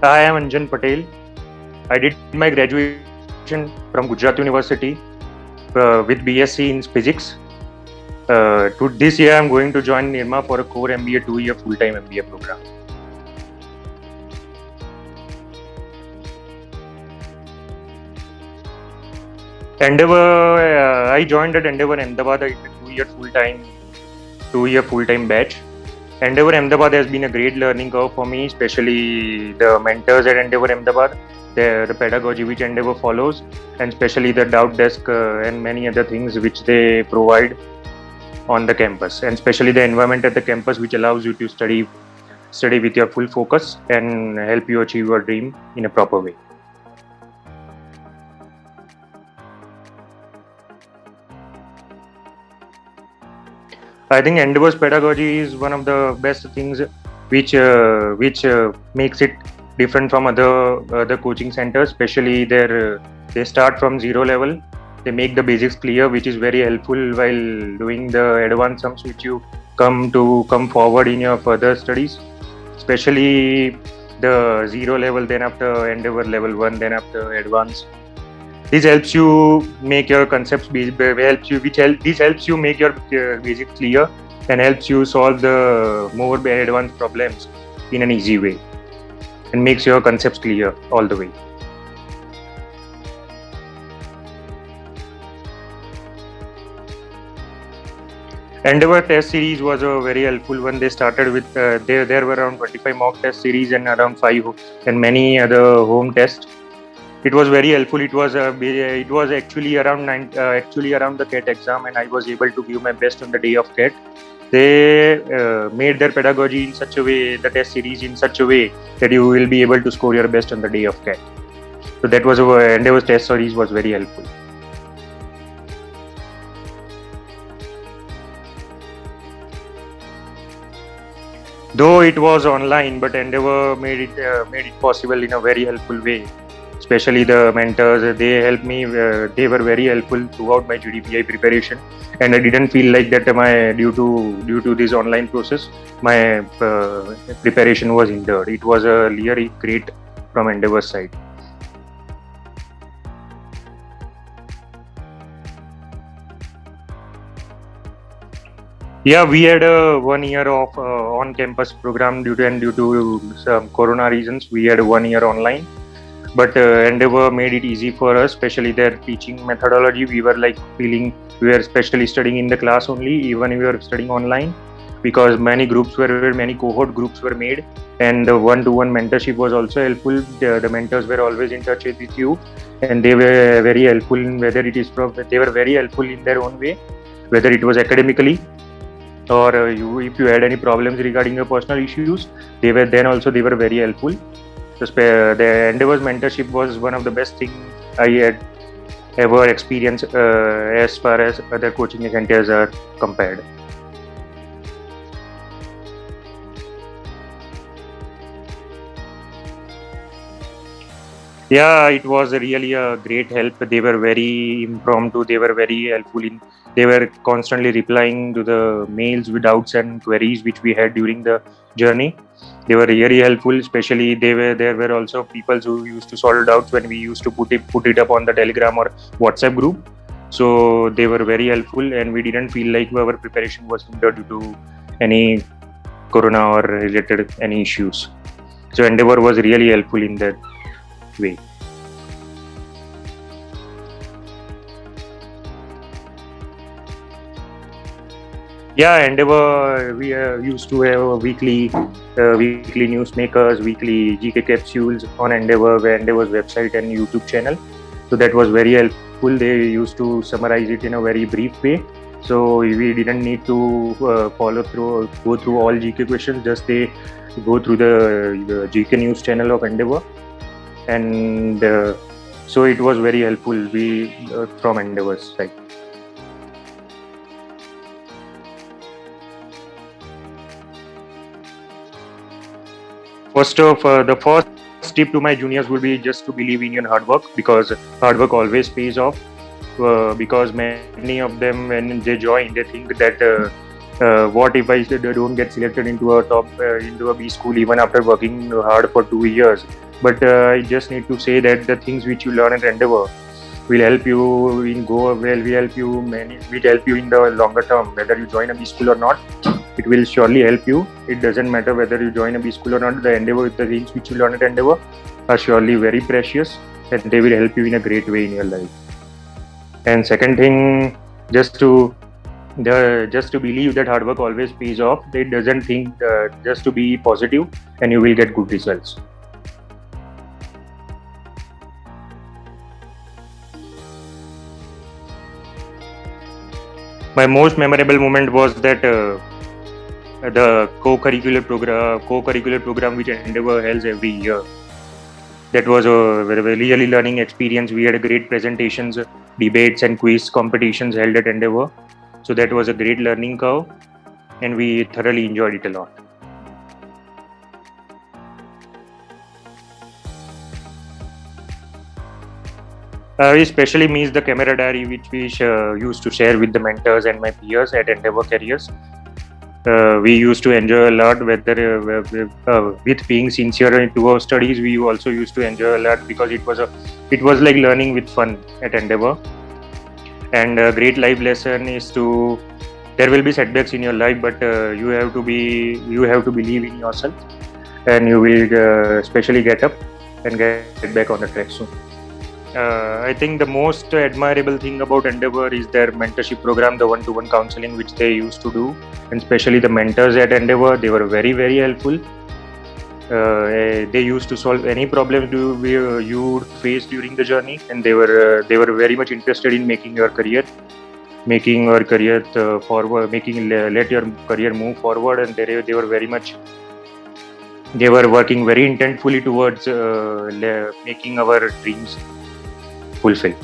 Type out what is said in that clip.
I am Anjan Patel. I did my graduation from Gujarat University with BSc in Physics. To this year, I'm going to join Nirma for a core MBA 2-year full-time MBA program. Endeavor, I joined at Endeavor Ahmedabad in a 2-year full-time batch. Endeavor Ahmedabad has been a great learning curve for me, especially the mentors at Endeavor Ahmedabad, the pedagogy which Endeavor follows, and especially the doubt desk and many other things which they provide on the campus, and especially the environment at the campus which allows you to study with your full focus and help you achieve your dream in a proper way. I think Endeavor's pedagogy is one of the best things which makes it different from other coaching centers. Especially they start from zero level. They make the basics clear, which is very helpful while doing the advanced sums which you come forward in your further studies. Especially the zero level, then after Endeavor level 1, then after advanced. This helps you make your concepts this helps you make your basics clear and helps you solve the more advanced problems in an easy way and makes your concepts clear all the way. Endeavor test series was a very helpful one. They started with there were around 25 mock test series and around 5 and many other home tests. It was very helpful. It was actually around the CAT exam, and I was able to give my best on the day of CAT. They made their pedagogy in such a way, the test series in such a way that you will be able to score your best on the day of CAT. So that was Endeavor's test series was very helpful. Though it was online, but Endeavor made it possible in a very helpful way. Especially the mentors, they helped me. They were very helpful throughout my GDPI preparation, and I didn't feel like that due to this online process, my preparation was hindered. It was a really great from Endeavor's side. Yeah, we had a 1 year of on-campus program due to some corona reasons. We had 1 year online. But Endeavor made it easy for us, especially their teaching methodology. We were especially studying in the class only, even we were studying online, because many cohort groups were made, and the one-to-one mentorship was also helpful. The mentors were always in touch with you, and they were very helpful they were very helpful in their own way, whether it was academically or if you had any problems regarding your personal issues, they were very helpful. The Endeavor's mentorship was one of the best things I had ever experienced as far as other coaching centers are compared. Yeah, it was really a great help. They were very impromptu. They were very helpful they were constantly replying to the mails with doubts and queries which we had during the journey. They were really helpful. Especially there were also people who used to solve doubts when we used to put it up on the Telegram or WhatsApp group. So they were very helpful, and we didn't feel like our preparation was hindered due to any corona or related any issues. So Endeavor was really helpful in that way. Yeah, Endeavor, we used to have a weekly newsmakers, weekly GK capsules on Endeavor's website and YouTube channel. So that was very helpful. They used to summarize it in a very brief way. So we didn't need to go through all GK questions. Just they go through the GK news channel of Endeavor, and so it was very helpful. From Endeavor's side. The first tip to my juniors would be just to believe in your hard work, because hard work always pays off. Because many of them, when they join, they think that what if I don't get selected into a B school even after working hard for 2 years? But I just need to say that the things which you learn at Endeavor will help you in go well. Will help you in the longer term. Whether you join a B school or not, it will surely help you. It doesn't matter whether you join a B school or not. The things which you learn at Endeavor are surely very precious, and they will help you in a great way in your life. And second thing, just to believe that hard work always pays off. It doesn't think just to be positive, and you will get good results. My most memorable moment was that the co-curricular program which Endeavor holds every year. That was a really learning experience. We had great presentations, debates, and quiz competitions held at Endeavor. So that was a great learning curve, and we thoroughly enjoyed it a lot. I especially miss the camaraderie which we used to share with the mentors and my peers at Endeavor Careers. We used to enjoy a lot, whether with being sincere to our studies. We also used to enjoy a lot because it was like learning with fun at Endeavor. And a great life lesson is to there will be setbacks in your life, but you have to believe in yourself, and you will especially get up and get back on the track soon. I think the most admirable thing about Endeavor is their mentorship program, the one-to-one counseling which they used to do, and especially the mentors at Endeavor. They were very, very helpful. They used to solve any problems you would face during the journey, and they were very much interested in making your career forward, let your career move forward, and they were working very intentfully towards making our dreams fulfill.